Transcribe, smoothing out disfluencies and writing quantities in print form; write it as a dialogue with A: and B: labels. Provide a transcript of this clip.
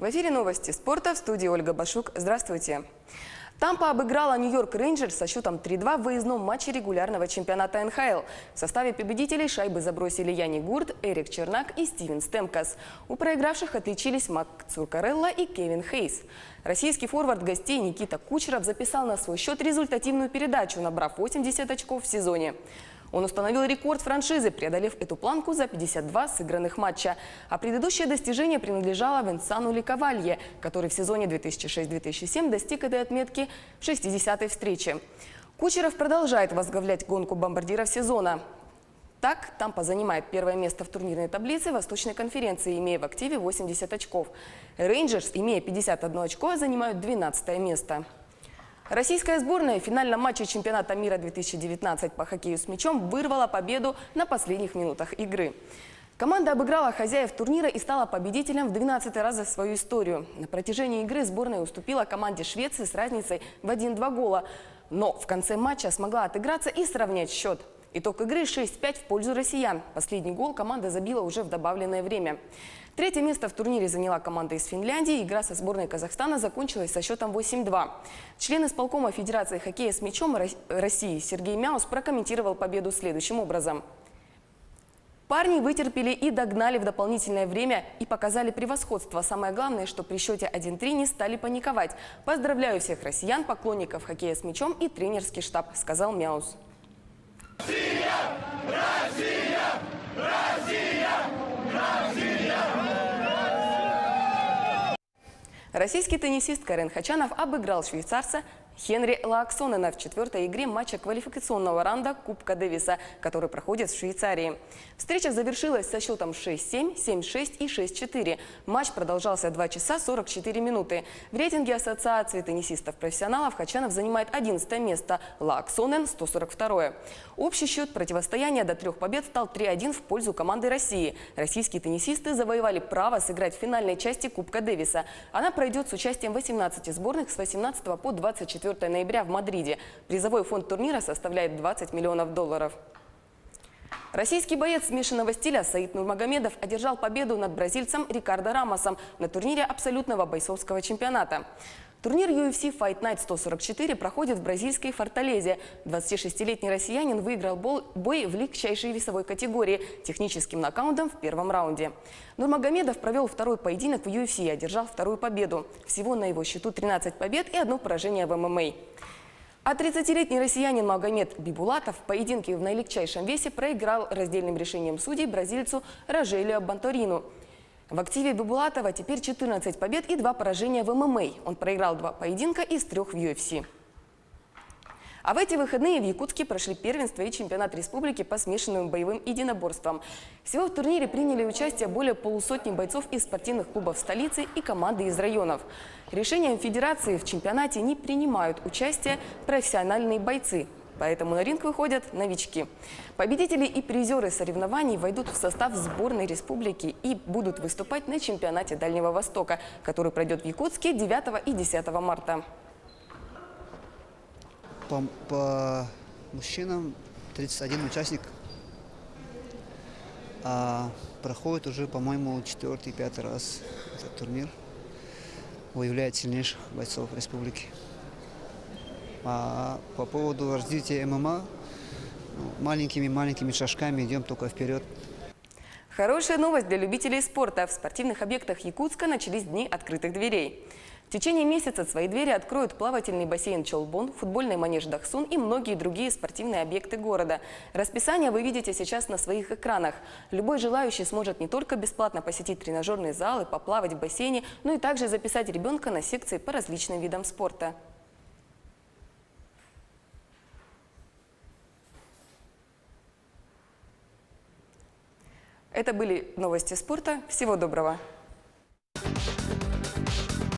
A: В эфире новости спорта, в студии Ольга Башук. Здравствуйте. Тампа обыграла Нью-Йорк Рейнджерс со счетом 3-2 в выездном матче регулярного чемпионата НХЛ. В составе победителей шайбы забросили Яни Гурт, Эрик Чернак и Стивен Стемкас. У проигравших отличились Мак Цукарелло и Кевин Хейс. Российский форвард гостей Никита Кучеров записал на свой счет результативную передачу, набрав 80 очков в сезоне. Он установил рекорд франшизы, преодолев эту планку за 52 сыгранных матча. А предыдущее достижение принадлежало Венсану Ликовалье, который в сезоне 2006-2007 достиг этой отметки в 60-й встрече. Кучеров продолжает возглавлять гонку бомбардиров сезона. Так, Тампа занимает первое место в турнирной таблице Восточной конференции, имея в активе 80 очков. Рейнджерс, имея 51 очко, занимают 12 место. Российская сборная в финальном матче чемпионата мира 2019 по хоккею с мячом вырвала победу на последних минутах игры. Команда обыграла хозяев турнира и стала победителем в 12-й раз за свою историю. На протяжении игры сборная уступила команде Швеции с разницей в 1-2 гола. Но в конце матча смогла отыграться и сравнять счет. Итог игры 6-5 в пользу россиян. Последний гол команда забила уже в добавленное время. Третье место в турнире заняла команда из Финляндии. Игра со сборной Казахстана закончилась со счетом 8-2. Член исполкома Федерации хоккея с мячом России Сергей Мяус прокомментировал победу следующим образом. Парни вытерпели и догнали в дополнительное время и показали превосходство. Самое главное, что при счете 1-3 не стали паниковать. Поздравляю всех россиян, поклонников хоккея с мячом и тренерский штаб, сказал Мяус.
B: Россия! Россия! Россия! Россия!
A: Российский теннисист Карен Хачанов обыграл швейцарца Хенри Лааксонена в 4-й игре матча квалификационного раунда Кубка Дэвиса, который проходит в Швейцарии. Встреча завершилась со счетом 6-7, 7-6 и 6-4. Матч продолжался 2 часа 44 минуты. В рейтинге Ассоциации теннисистов-профессионалов Хачанов занимает 11 место, Лааксонен – 142-е. Общий счет противостояния до 3 побед стал 3-1 в пользу команды России. Российские теннисисты завоевали право сыграть в финальной части Кубка Дэвиса. Она пройдет с участием 18 сборных с 18 по 24 ноября в Мадриде. Призовой фонд турнира составляет $20 миллионов. Российский боец смешанного стиля Саид Нурмагомедов одержал победу над бразильцем Рикардо Рамосом на турнире абсолютного бойцовского чемпионата. Турнир UFC Fight Night 144 проходит в бразильской Форталезе. 26-летний россиянин выиграл бой в легчайшей весовой категории техническим нокаутом в первом раунде. Нурмагомедов провел второй поединок в UFC и одержал вторую победу. Всего на его счету 13 побед и 1 поражение в ММА. А 30-летний россиянин Магомед Бибулатов в поединке в наилегчайшем весе проиграл раздельным решением судей бразильцу Рожелио Банторину. В активе Бибулатова теперь 14 побед и 2 поражения в ММА. Он проиграл 2 поединка из 3 в UFC. А в эти выходные в Якутске прошли первенство и чемпионат республики по смешанным боевым единоборствам. Всего в турнире приняли участие более полусотни бойцов из спортивных клубов столицы и команды из районов. Решением федерации в чемпионате не принимают участие профессиональные бойцы. Поэтому на ринг выходят новички. Победители и призеры соревнований войдут в состав сборной республики и будут выступать на чемпионате Дальнего Востока, который пройдет в Якутске 9 и 10 марта.
C: По мужчинам 31 участник. Проходит уже, по-моему, 4-5 раз этот турнир. Выявляет сильнейших бойцов республики. А по поводу развития ММА, маленькими шажками идем только вперед.
A: Хорошая новость для любителей спорта. В спортивных объектах Якутска начались дни открытых дверей. В течение месяца свои двери откроют плавательный бассейн Чолбон, футбольный манеж Дахсун и многие другие спортивные объекты города. Расписание вы видите сейчас на своих экранах. Любой желающий сможет не только бесплатно посетить тренажерные залы, поплавать в бассейне, но и также записать ребенка на секции по различным видам спорта. Это были новости спорта. Всего доброго!